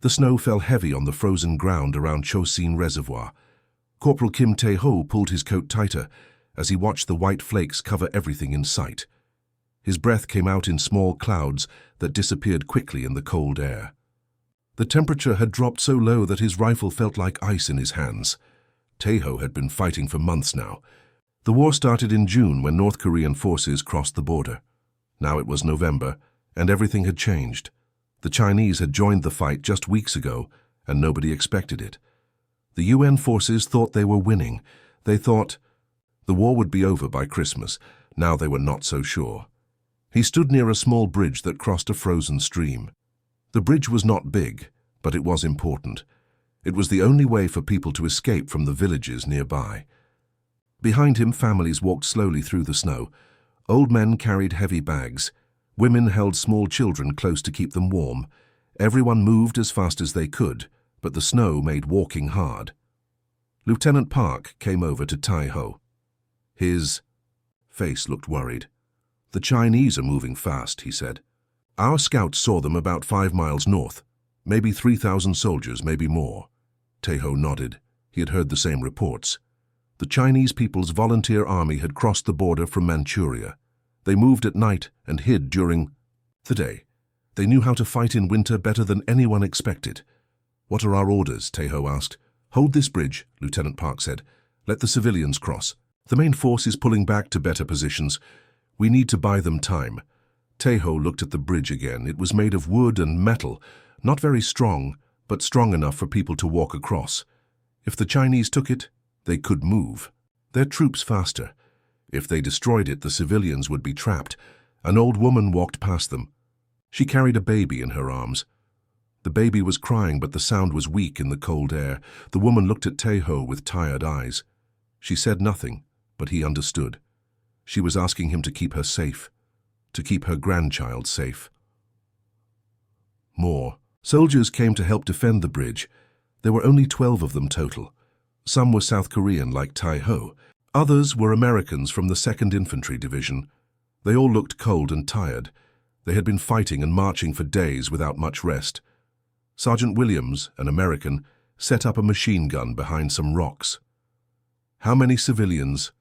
The snow fell heavy on the frozen ground around Chosin Reservoir. Corporal Kim Tae-ho pulled his coat tighter as he watched the white flakes cover everything in sight. His breath came out in small clouds that disappeared quickly in the cold air. The temperature had dropped so low that his rifle felt like ice in his hands. Tae-ho had been fighting for months now. The war started in June when North Korean forces crossed the border. Now it was November, and everything had changed. The Chinese had joined the fight just weeks ago, and nobody expected it. The UN forces thought they were winning. They thought the war would be over by Christmas. Now they were not so sure. He stood near a small bridge that crossed a frozen stream. The bridge was not big, but it was important. It was the only way for people to escape from the villages nearby. Behind him, families walked slowly through the snow. Old men carried heavy bags. Women held small children close to keep them warm. Everyone moved as fast as they could, but the snow made walking hard. Lieutenant Park came over to Tae-ho. His face looked worried. "The Chinese are moving fast," he said. "Our scouts saw them about 5 miles north. Maybe 3,000 soldiers, maybe more." Tae-ho nodded. He had heard the same reports. The Chinese People's Volunteer Army had crossed the border from Manchuria. They moved at night and hid during the day. They knew how to fight in winter better than anyone expected. "What are our orders?" Tae-ho asked. "Hold this bridge," Lieutenant Park said. "Let the civilians cross. The main force is pulling back to better positions. We need to buy them time." Tae-ho looked at the bridge again. It was made of wood and metal, not very strong, but strong enough for people to walk across. If the Chinese took it, they could move their troops faster. If they destroyed it, the civilians would be trapped. An old woman walked past them. She carried a baby in her arms. The baby was crying, but the sound was weak in the cold air. The woman looked at Tae-ho with tired eyes. She said nothing, but he understood. She was asking him to keep her safe, to keep her grandchild safe. More soldiers came to help defend the bridge. There were only 12 of them total. Some were South Korean like Tae-ho. Others were Americans from the 2nd Infantry Division. They all looked cold and tired. They had been fighting and marching for days without much rest. Sergeant Williams, an American, set up a machine gun behind some rocks. "How many civilians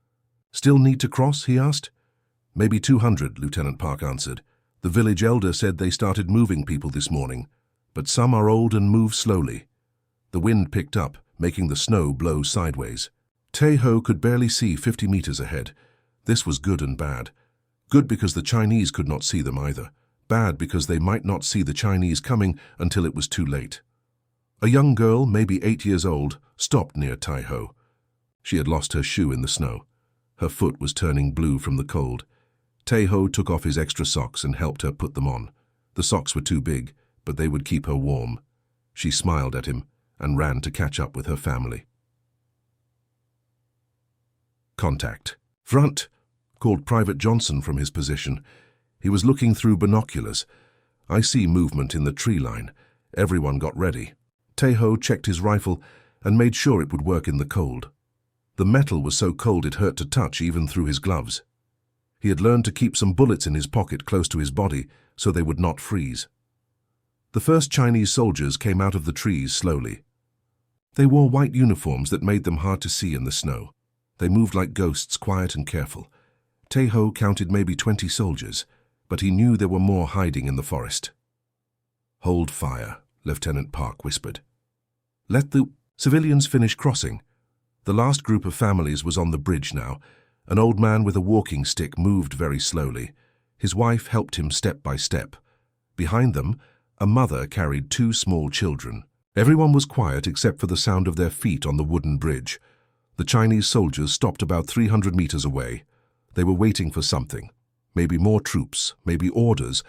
still need to cross?" he asked. "Maybe 200, Lieutenant Park answered. "The village elder said they started moving people this morning, but some are old and move slowly." The wind picked up, making the snow blow sideways. Tae-ho could barely see 50 meters ahead. This was good and bad. Good because the Chinese could not see them either. Bad because they might not see the Chinese coming until it was too late. A young girl, maybe 8 years old, stopped near Tae-ho. She had lost her shoe in the snow. Her foot was turning blue from the cold. Tae-ho took off his extra socks and helped her put them on. The socks were too big, but they would keep her warm. She smiled at him and ran to catch up with her family. Contact. "Front," called Private Johnson from his position. He was looking through binoculars. "I see movement in the tree line." Everyone got ready. Tae-ho checked his rifle and made sure it would work in the cold. The metal was so cold it hurt to touch even through his gloves. He had learned to keep some bullets in his pocket close to his body so they would not freeze. The first Chinese soldiers came out of the trees slowly. They wore white uniforms that made them hard to see in the snow. They moved like ghosts, quiet and careful. Tae-ho counted maybe 20 soldiers, but he knew there were more hiding in the forest. "Hold fire," Lieutenant Park whispered. "Let the civilians finish crossing." The last group of families was on the bridge now. An old man with a walking stick moved very slowly. His wife helped him step by step. Behind them, a mother carried 2 small children. Everyone was quiet except for the sound of their feet on the wooden bridge. The Chinese soldiers stopped about 300 meters away. They were waiting for something. Maybe more troops, maybe orders.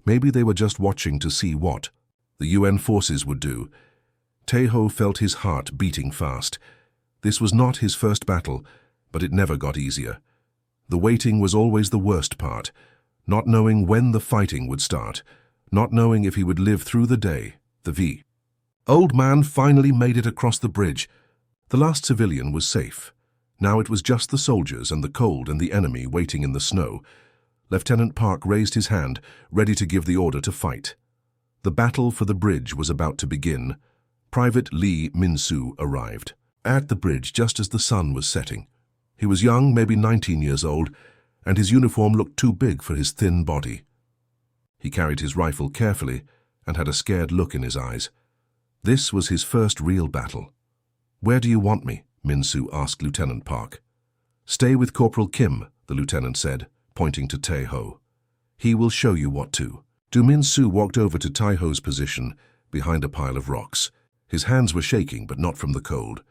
Maybe they were just watching to see what the UN forces would do. Tae-ho felt his heart beating fast. This was not his first battle, but it never got easier. The waiting was always the worst part, not knowing when the fighting would start, not knowing if he would live through the day. The old man finally made it across the bridge. The last civilian was safe. Now it was just the soldiers and the cold and the enemy waiting in the snow. Lieutenant Park raised his hand, ready to give the order to fight. The battle for the bridge was about to begin. Private Lee Min-soo arrived at the bridge just as the sun was setting. He was young, maybe 19 years old, and his uniform looked too big for his thin body. He carried his rifle carefully and had a scared look in his eyes. This was his first real battle. "Where do you want me?" Min-soo asked Lieutenant Park. "Stay with Corporal Kim," the lieutenant said, pointing to Tae-ho. "He will show you what to do." Min-soo walked over to Tae-ho's position behind a pile of rocks. His hands were shaking, but not from the cold.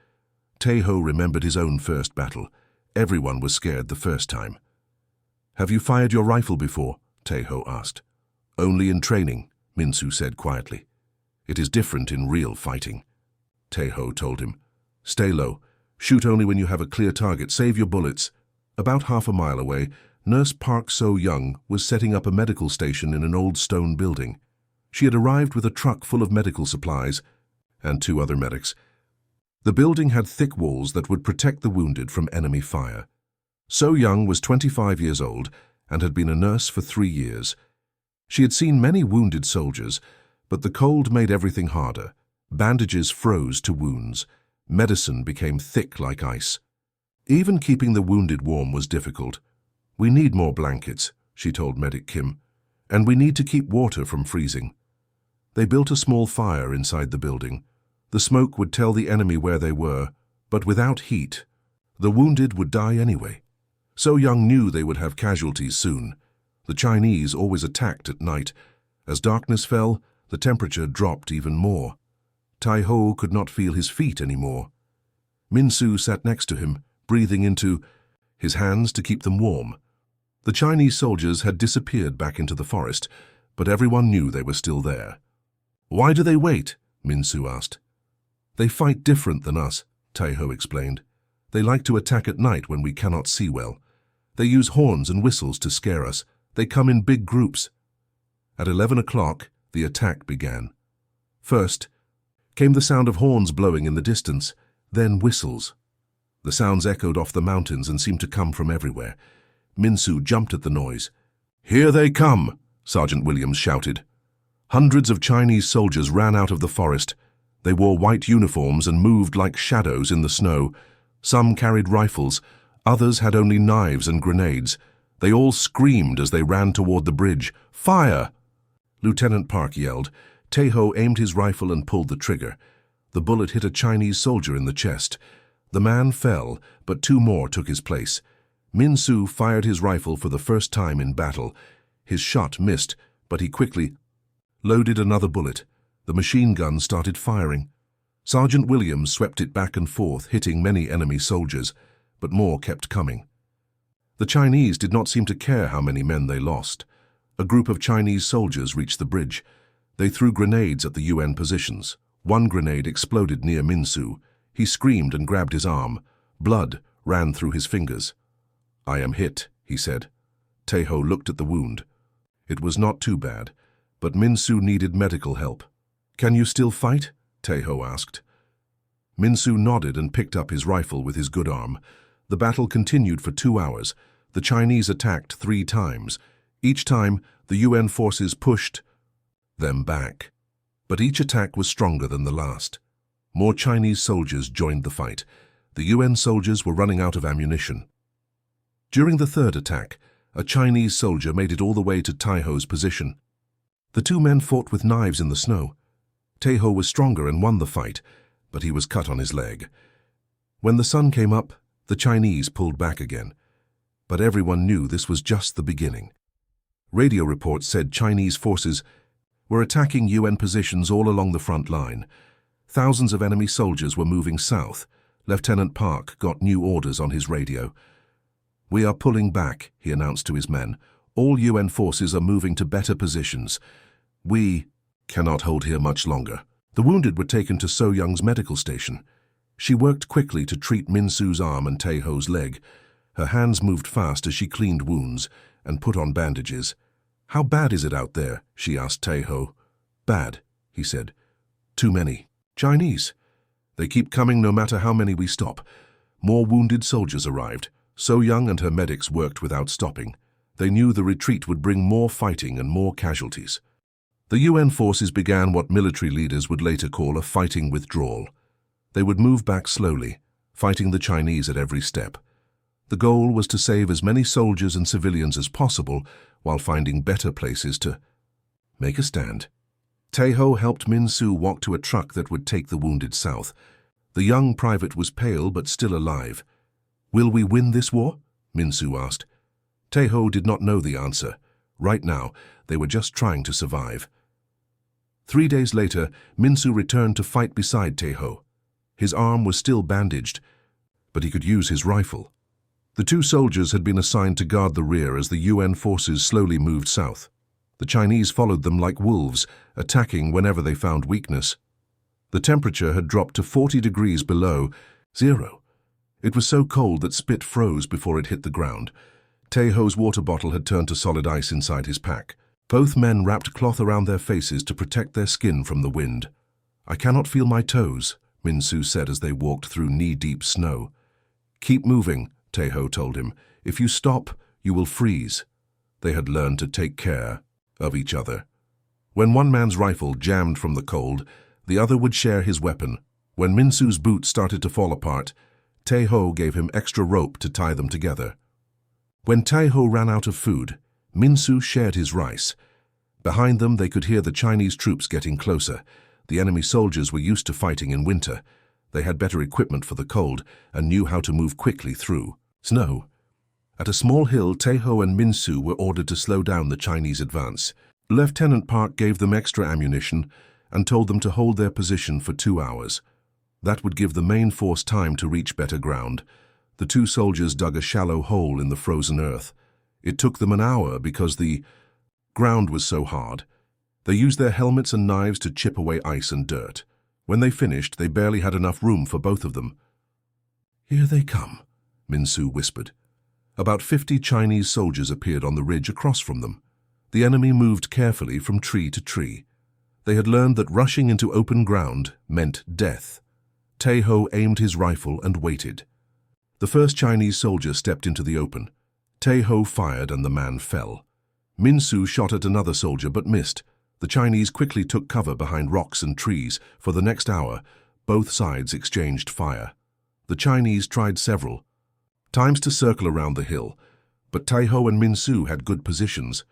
Tae-ho remembered his own first battle. Everyone was scared the first time. "Have you fired your rifle before?" Tae-ho asked. "Only in training," Min-soo said quietly. "It is different in real fighting." Tae-ho told him. "Stay low. Shoot only when you have a clear target. Save your bullets." About half a mile away, Nurse Park So-young was setting up a medical station in an old stone building. She had arrived with a truck full of medical supplies and 2 other medics. The building had thick walls that would protect the wounded from enemy fire. So-young was 25 years old and had been a nurse for 3 years. She had seen many wounded soldiers, but the cold made everything harder. Bandages froze to wounds. Medicine became thick like ice. Even keeping the wounded warm was difficult. "We need more blankets," she told Medic Kim, "and we need to keep water from freezing." They built a small fire inside the building. The smoke would tell the enemy where they were, but without heat, the wounded would die anyway. So-young knew they would have casualties soon. The Chinese always attacked at night. As darkness fell, the temperature dropped even more. Tae-ho could not feel his feet anymore. Min-soo sat next to him, breathing into his hands to keep them warm. The Chinese soldiers had disappeared back into the forest, but everyone knew they were still there. "Why do they wait?" Min-soo asked. "They fight different than us," Tae-ho explained. "They like to attack at night when we cannot see well. They use horns and whistles to scare us. They come in big groups." At 11 o'clock, the attack began. First came the sound of horns blowing in the distance, then whistles. The sounds echoed off the mountains and seemed to come from everywhere. Min-soo jumped at the noise. "Here they come!" Sergeant Williams shouted. Hundreds of Chinese soldiers ran out of the forest. They wore white uniforms and moved like shadows in the snow. Some carried rifles, others had only knives and grenades. They all screamed as they ran toward the bridge. "Fire!" Lieutenant Park yelled. Tae-ho aimed his rifle and pulled the trigger. The bullet hit a Chinese soldier in the chest. The man fell, but 2 more took his place. Min-soo fired his rifle for the first time in battle. His shot missed, but he quickly loaded another bullet. The machine gun started firing. Sergeant Williams swept it back and forth, hitting many enemy soldiers, but more kept coming. The Chinese did not seem to care how many men they lost. A group of Chinese soldiers reached the bridge. They threw grenades at the UN positions. One grenade exploded near Min-soo. He screamed and grabbed his arm. Blood ran through his fingers. "I am hit," he said. Tae-ho looked at the wound. It was not too bad, but Min-soo needed medical help. "Can you still fight?" Tae-ho asked. Min-soo nodded and picked up his rifle with his good arm. The battle continued for 2 hours. The Chinese attacked 3 times. Each time, the UN forces pushed them back. But each attack was stronger than the last. More Chinese soldiers joined the fight. The UN soldiers were running out of ammunition. During the 3rd attack, a Chinese soldier made it all the way to Tae-ho's position. The 2 men fought with knives in the snow. Tae-ho was stronger and won the fight, but he was cut on his leg. When the sun came up, the Chinese pulled back again. But everyone knew this was just the beginning. Radio reports said Chinese forces were attacking UN positions all along the front line. Thousands of enemy soldiers were moving south. Lieutenant Park got new orders on his radio. "We are pulling back," he announced to his men. "All UN forces are moving to better positions. We cannot hold here much longer." The wounded were taken to So-young's medical station. She worked quickly to treat Min-soo's arm and Tae-ho's leg. Her hands moved fast as she cleaned wounds and put on bandages. "How bad is it out there?" she asked Tae-ho. "Bad," he said. "Too many. Chinese. They keep coming no matter how many we stop." More wounded soldiers arrived. So-young and her medics worked without stopping. They knew the retreat would bring more fighting and more casualties. The UN forces began what military leaders would later call a fighting withdrawal. They would move back slowly, fighting the Chinese at every step. The goal was to save as many soldiers and civilians as possible while finding better places to make a stand. Tae-ho helped Min-soo walk to a truck that would take the wounded south. The young private was pale but still alive. "Will we win this war?" Min-soo asked. Tae-ho did not know the answer. Right now, they were just trying to survive. 3 days later, Min-soo returned to fight beside Tae-ho. His arm was still bandaged, but he could use his rifle. The two soldiers had been assigned to guard the rear as the UN forces slowly moved south. The Chinese followed them like wolves, attacking whenever they found weakness. The temperature had dropped to 40 degrees below zero. It was so cold that spit froze before it hit the ground. Tae-ho's water bottle had turned to solid ice inside his pack. Both men wrapped cloth around their faces to protect their skin from the wind. "I cannot feel my toes," Min-soo said as they walked through knee-deep snow. "Keep moving," Tae-ho told him. "If you stop, you will freeze." They had learned to take care of each other. When one man's rifle jammed from the cold, the other would share his weapon. When Min-soo's boots started to fall apart, Tae-ho gave him extra rope to tie them together. When Tae-ho ran out of food, Min-soo shared his rice. Behind them, they could hear the Chinese troops getting closer. The enemy soldiers were used to fighting in winter. They had better equipment for the cold and knew how to move quickly through snow. At a small hill, Tae-ho and Min-soo were ordered to slow down the Chinese advance. Lieutenant Park gave them extra ammunition and told them to hold their position for 2 hours. That would give the main force time to reach better ground. The two soldiers dug a shallow hole in the frozen earth. It took them an hour because the ground was so hard. They used their helmets and knives to chip away ice and dirt. When they finished, they barely had enough room for both of them. "Here they come," Min-soo whispered. About 50 Chinese soldiers appeared on the ridge across from them. The enemy moved carefully from tree to tree. They had learned that rushing into open ground meant death. Tae-ho aimed his rifle and waited. The first Chinese soldier stepped into the open. Tae-ho fired and the man fell. Min-soo shot at another soldier but missed. The Chinese quickly took cover behind rocks and trees. For the next hour, both sides exchanged fire. The Chinese tried several times to circle around the hill, but Tae-ho and Min-soo had good positions.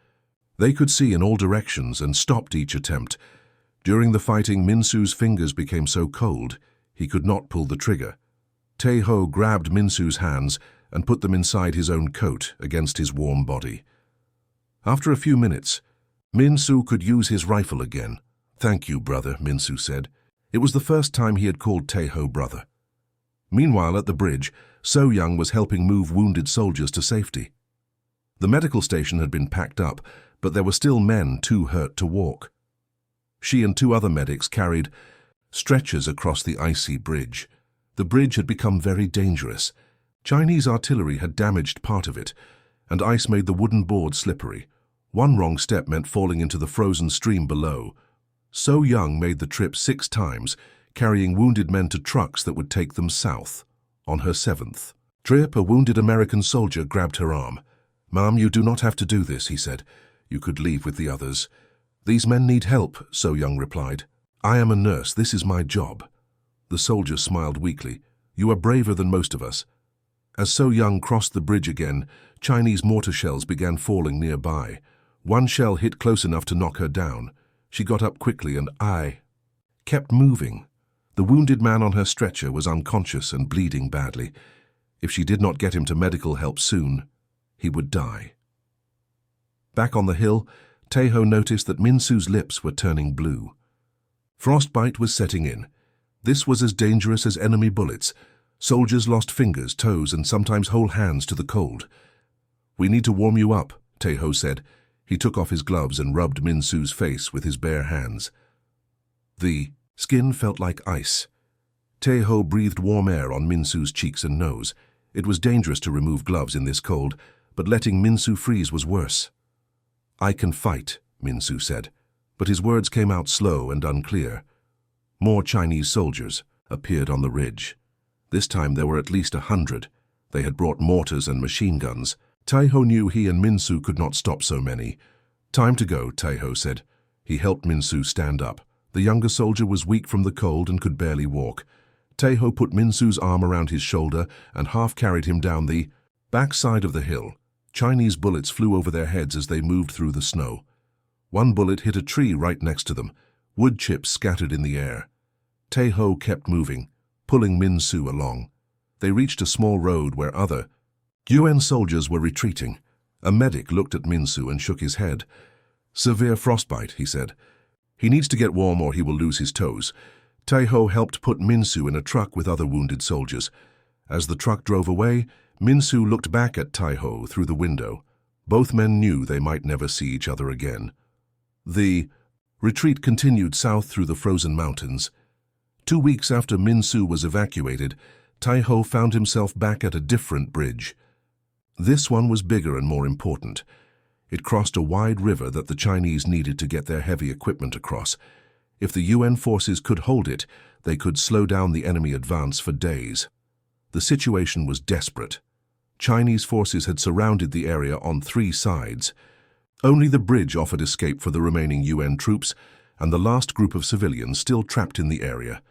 They could see in all directions and stopped each attempt. During the fighting, Min-soo's fingers became so cold he could not pull the trigger. Tae-ho grabbed Min-soo's hands and put them inside his own coat against his warm body. After a few minutes, Min-soo could use his rifle again. "Thank you, brother," Min-soo said. It was the first time he had called Tae-ho brother. Meanwhile, at the bridge, So-young was helping move wounded soldiers to safety. The medical station had been packed up, but there were still men too hurt to walk. She and 2 other medics carried stretchers across the icy bridge. The bridge had become very dangerous. Chinese artillery had damaged part of it, and ice made the wooden board slippery. One wrong step meant falling into the frozen stream below. So-young made the trip 6 times, carrying wounded men to trucks that would take them south. On her 7th trip, a wounded American soldier grabbed her arm. "Ma'am, you do not have to do this," he said. "You could leave with the others." "These men need help," So-young replied. "I am a nurse. This is my job." The soldier smiled weakly. "You are braver than most of us." As So-young crossed the bridge again, Chinese mortar shells began falling nearby. One shell hit close enough to knock her down. She got up quickly and kept moving. The wounded man on her stretcher was unconscious and bleeding badly. If she did not get him to medical help soon, he would die. Back on the hill, Tae-ho noticed that Min-soo's lips were turning blue. Frostbite was setting in. This was as dangerous as enemy bullets. Soldiers lost fingers, toes, and sometimes whole hands to the cold. "We need to warm you up," Tae-ho said. He took off his gloves and rubbed Min-soo's face with his bare hands. The skin felt like ice. Tae-ho breathed warm air on Min-soo's cheeks and nose. It was dangerous to remove gloves in this cold, but letting Min-soo freeze was worse. "I can fight," Min-soo said, but his words came out slow and unclear. More Chinese soldiers appeared on the ridge. This time there were at least 100. They had brought mortars and machine guns. Tae-ho knew he and Min-soo could not stop so many. "Time to go," Tae-ho said. He helped Minsu stand up. The younger soldier was weak from the cold and could barely walk. Tae-ho put Minsu's arm around his shoulder and half-carried him down the backside of the hill. Chinese bullets flew over their heads as they moved through the snow. One bullet hit a tree right next to them. Wood chips scattered in the air. Tae-ho kept moving, pulling Minsu along. They reached a small road where other UN soldiers were retreating. A medic looked at Minsu and shook his head. "Severe frostbite," he said. "He needs to get warm or he will lose his toes." Tae-ho helped put Minsu in a truck with other wounded soldiers. As the truck drove away, Minsu looked back at Tae-ho through the window. Both men knew they might never see each other again. The retreat continued south through the frozen mountains. 2 weeks after Minsu was evacuated, Tae-ho found himself back at a different bridge. This one was bigger and more important. It crossed a wide river that the Chinese needed to get their heavy equipment across. If the UN forces could hold it, they could slow down the enemy advance for days. The situation was desperate. Chinese forces had surrounded the area on 3 sides. Only the bridge offered escape for the remaining UN troops and the last group of civilians still trapped in the area.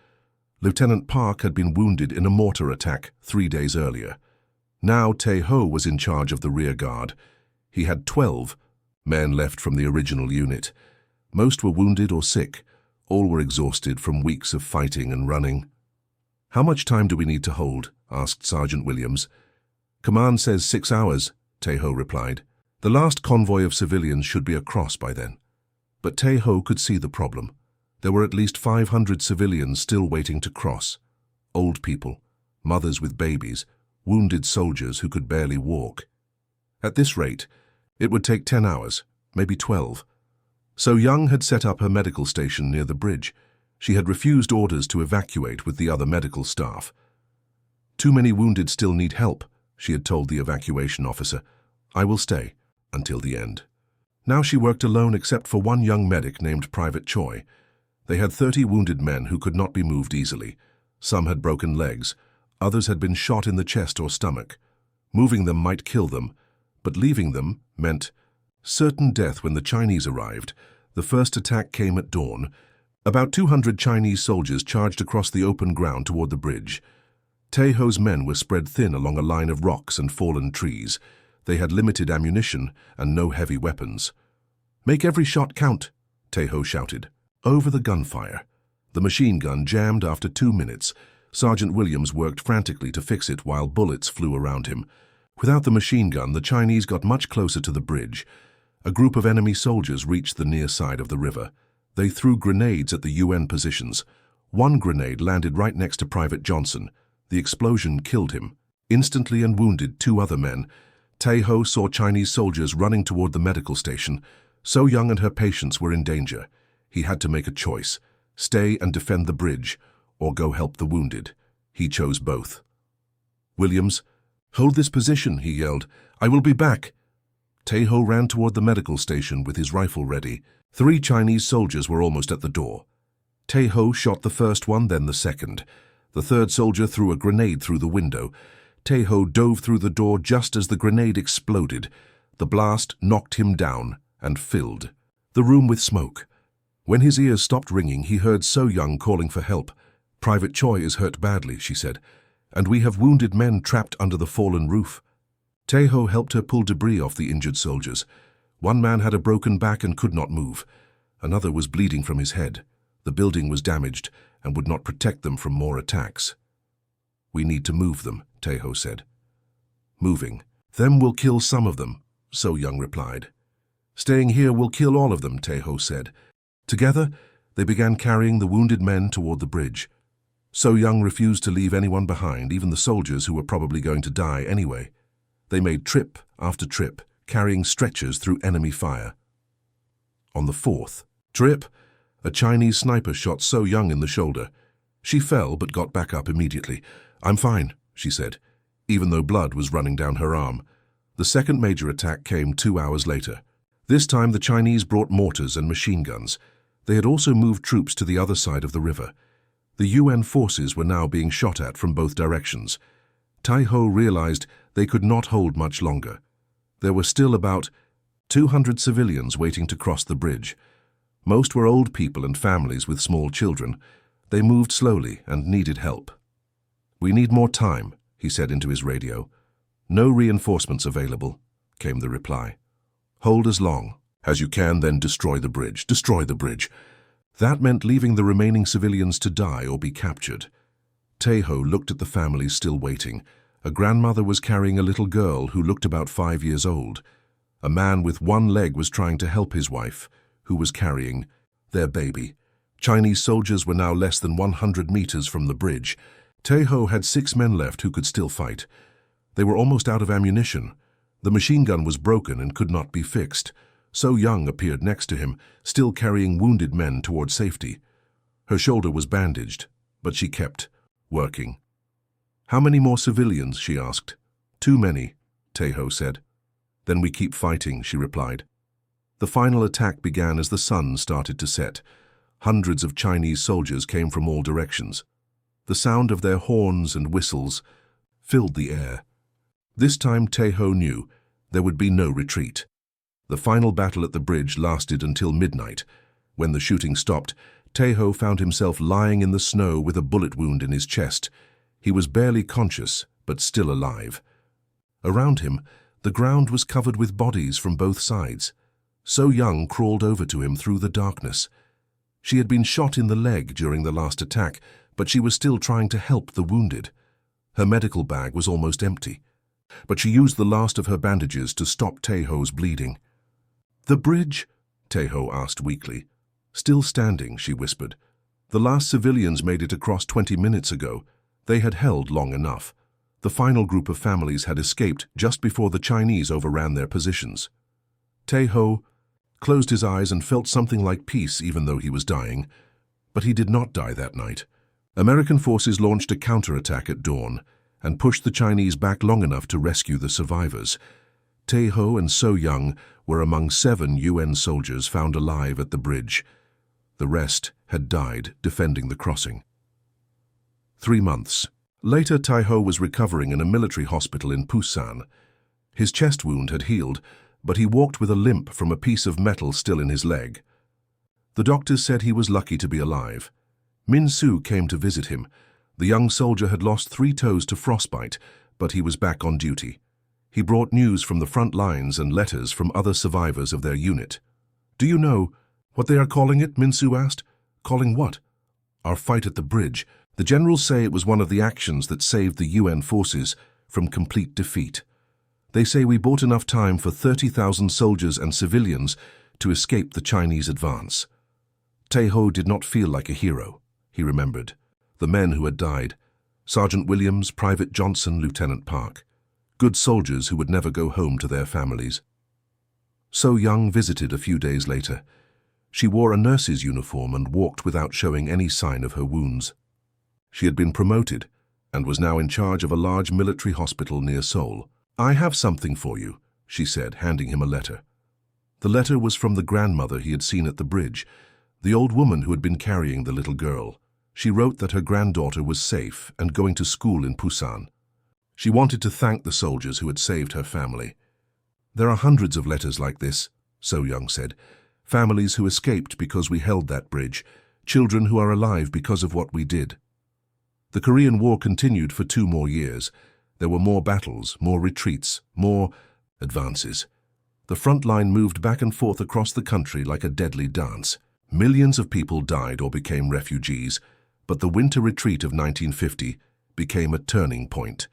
Lieutenant Park had been wounded in a mortar attack 3 days earlier. Now Tae-ho was in charge of the rear guard. He had 12 men left from the original unit. Most were wounded or sick. All were exhausted from weeks of fighting and running. "How much time do we need to hold?" asked Sergeant Williams. "Command says 6 hours," Tae-ho replied. "The last convoy of civilians should be across by then." But Tae-ho could see the problem. There were at least 500 civilians still waiting to cross. Old people, mothers with babies, wounded soldiers who could barely walk. At this rate, it would take 10 hours, maybe 12. So Young had set up her medical station near the bridge. She had refused orders to evacuate with the other medical staff. "Too many wounded still need help," she had told the evacuation officer. "I will stay until the end." Now she worked alone except for one young medic named Private Choi. They had 30 wounded men who could not be moved easily. Some had broken legs. Others had been shot in the chest or stomach. Moving them might kill them, but leaving them meant certain death. When the Chinese arrived, the first attack came at dawn. About 200 Chinese soldiers charged across the open ground toward the bridge. Tae-ho's men were spread thin along a line of rocks and fallen trees. They had limited ammunition and no heavy weapons. "Make every shot count," Tae-ho shouted. Over the gunfire. The machine gun jammed after 2 minutes. Sergeant Williams worked frantically to fix it while bullets flew around him. Without the machine gun, the Chinese got much closer to the bridge. A group of enemy soldiers reached the near side of the river. They threw grenades at the UN positions. One grenade landed right next to Private Johnson. The explosion killed him, instantly, and wounded 2 other men. Tae-ho saw Chinese soldiers running toward the medical station. So Young and her patients were in danger. He had to make a choice: stay and defend the bridge, or go help the wounded. He chose both. "Williams, hold this position," he yelled. "I will be back." Tae-ho ran toward the medical station with his rifle ready. 3 Chinese soldiers were almost at the door. Tae-ho shot the first one, then the second. The third soldier threw a grenade through the window. Tae-ho dove through the door just as the grenade exploded. The blast knocked him down and filled the room with smoke. When his ears stopped ringing, he heard So Young calling for help. "Private Choi is hurt badly," she said, "and we have wounded men trapped under the fallen roof." Tae-ho helped her pull debris off the injured soldiers. One man had a broken back and could not move. Another was bleeding from his head. The building was damaged and would not protect them from more attacks. "We need to move them," Tae-ho said. "Moving them will kill some of them," So Young replied. "Staying here will kill all of them," Tae-ho said. Together, they began carrying the wounded men toward the bridge. So Young refused to leave anyone behind, even the soldiers who were probably going to die anyway. They made trip after trip, carrying stretchers through enemy fire. On the 4th trip, a Chinese sniper shot So Young in the shoulder. She fell but got back up immediately. "I'm fine," she said, even though blood was running down her arm. The second major attack came 2 hours later. This time the Chinese brought mortars and machine guns. They had also moved troops to the other side of the river. The UN forces were now being shot at from both directions. Tae-ho realized they could not hold much longer. There were still about 200 civilians waiting to cross the bridge. Most were old people and families with small children. They moved slowly and needed help. "We need more time," he said into his radio. "No reinforcements available," came the reply. "Hold as long as you can, then destroy the bridge. Destroy the bridge." That meant leaving the remaining civilians to die or be captured. Taeho looked at the families still waiting. A grandmother was carrying a little girl who looked about 5 years old. A man with one leg was trying to help his wife, who was carrying their baby. Chinese soldiers were now less than 100 meters from the bridge. Taeho had 6 men left who could still fight. They were almost out of ammunition. The machine gun was broken and could not be fixed. So Young appeared next to him, still carrying wounded men toward safety. Her shoulder was bandaged, but she kept working. "How many more civilians?" she asked. "Too many," Taeho said. "Then we keep fighting," she replied. The final attack began as the sun started to set. Hundreds of Chinese soldiers came from all directions. The sound of their horns and whistles filled the air. This time Taeho knew there would be no retreat. The final battle at the bridge lasted until midnight. When the shooting stopped, Taeho found himself lying in the snow with a bullet wound in his chest. He was barely conscious, but still alive. Around him, the ground was covered with bodies from both sides. So Young crawled over to him through the darkness. She had been shot in the leg during the last attack, but she was still trying to help the wounded. Her medical bag was almost empty, but she used the last of her bandages to stop Taeho's bleeding. "The bridge?" Taeho asked weakly. "Still standing," she whispered. "The last civilians made it across 20 minutes ago. They had held long enough. The final group of families had escaped just before the Chinese overran their positions." Taeho closed his eyes and felt something like peace even though he was dying. But he did not die that night. American forces launched a counterattack at dawn and pushed the Chinese back long enough to rescue the survivors. Taeho and So Young were among 7 UN soldiers found alive at the bridge. The rest had died defending the crossing. 3 months later, Taeho was recovering in a military hospital in Busan. His chest wound had healed, but he walked with a limp from a piece of metal still in his leg. The doctors said he was lucky to be alive. Min Soo came to visit him. The young soldier had lost 3 toes to frostbite, but he was back on duty. He brought news from the front lines and letters from other survivors of their unit. "Do you know what they are calling it?" Min Soo asked. "Calling what?" "Our fight at the bridge. The generals say it was one of the actions that saved the UN forces from complete defeat. They say we bought enough time for 30,000 soldiers and civilians to escape the Chinese advance." Taeho did not feel like a hero. He remembered the men who had died: Sergeant Williams, Private Johnson, Lieutenant Park. Good soldiers who would never go home to their families. So Young visited a few days later. She wore a nurse's uniform and walked without showing any sign of her wounds. She had been promoted and was now in charge of a large military hospital near Seoul. "I have something for you," she said, handing him a letter. The letter was from the grandmother he had seen at the bridge, the old woman who had been carrying the little girl. She wrote that her granddaughter was safe and going to school in Busan. She wanted to thank the soldiers who had saved her family. "There are hundreds of letters like this," So Young said. "Families who escaped because we held that bridge, children who are alive because of what we did." The Korean War continued for 2 more years. There were more battles, more retreats, more advances. The front line moved back and forth across the country like a deadly dance. Millions of people died or became refugees, but the winter retreat of 1950 became a turning point.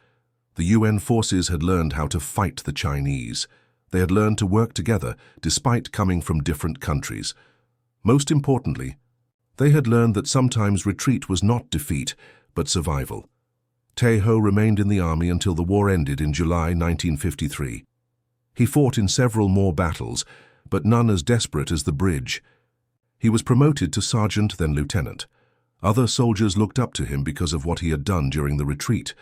The UN forces had learned how to fight the Chinese. They had learned to work together despite coming from different countries. Most importantly, they had learned that sometimes retreat was not defeat, but survival. Taeho remained in the army until the war ended in July 1953. He fought in several more battles, but none as desperate as the bridge. He was promoted to sergeant, then lieutenant. Other soldiers looked up to him because of what he had done during the retreat.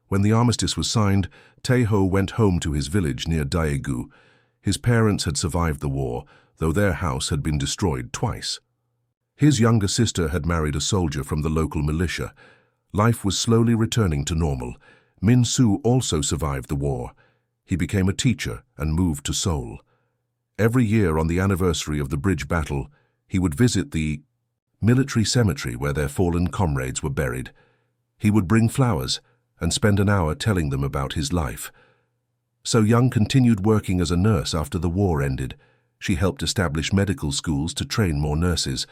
When the armistice was signed, Taeho went home to his village near Daegu. His parents had survived the war, though their house had been destroyed twice. His younger sister had married a soldier from the local militia. Life was slowly returning to normal. Min Soo also survived the war. He became a teacher and moved to Seoul. Every year on the anniversary of the bridge battle, He would visit the military cemetery where their fallen comrades were buried. He would bring flowers and spend an hour telling them about his life. So Young continued working as a nurse after the war ended. She helped establish medical schools to train more nurses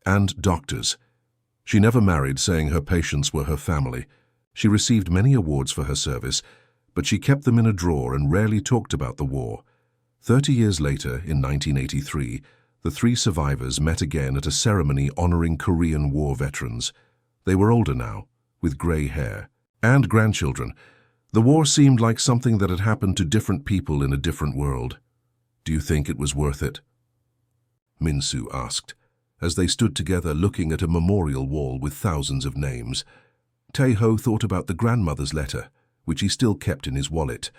and doctors. She never married, saying her patients were her family. She received many awards for her service, but she kept them in a drawer and rarely talked about the war. 30 years later, in 1983, the three survivors met again at a ceremony honoring Korean War veterans. They were older now, with gray hair and grandchildren. The war seemed like something that had happened to different people in a different world. "Do you think it was worth it?" Min-soo asked, as they stood together looking at a memorial wall with thousands of names. Tae-ho thought about the grandmother's letter, which he still kept in his wallet.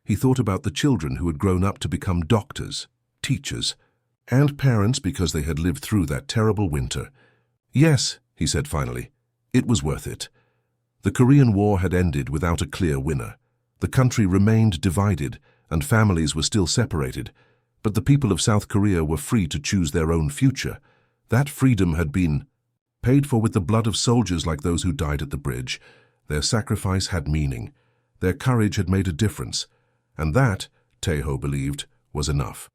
He thought about the children who had grown up to become doctors, teachers, and parents because they had lived through that terrible winter. "Yes," he said finally, "it was worth it." The Korean War had ended without a clear winner. The country remained divided, and families were still separated, but the people of South Korea were free to choose their own future. That freedom had been paid for with the blood of soldiers like those who died at the bridge. Their sacrifice had meaning. Their courage had made a difference, and that, Tae-ho believed, was enough.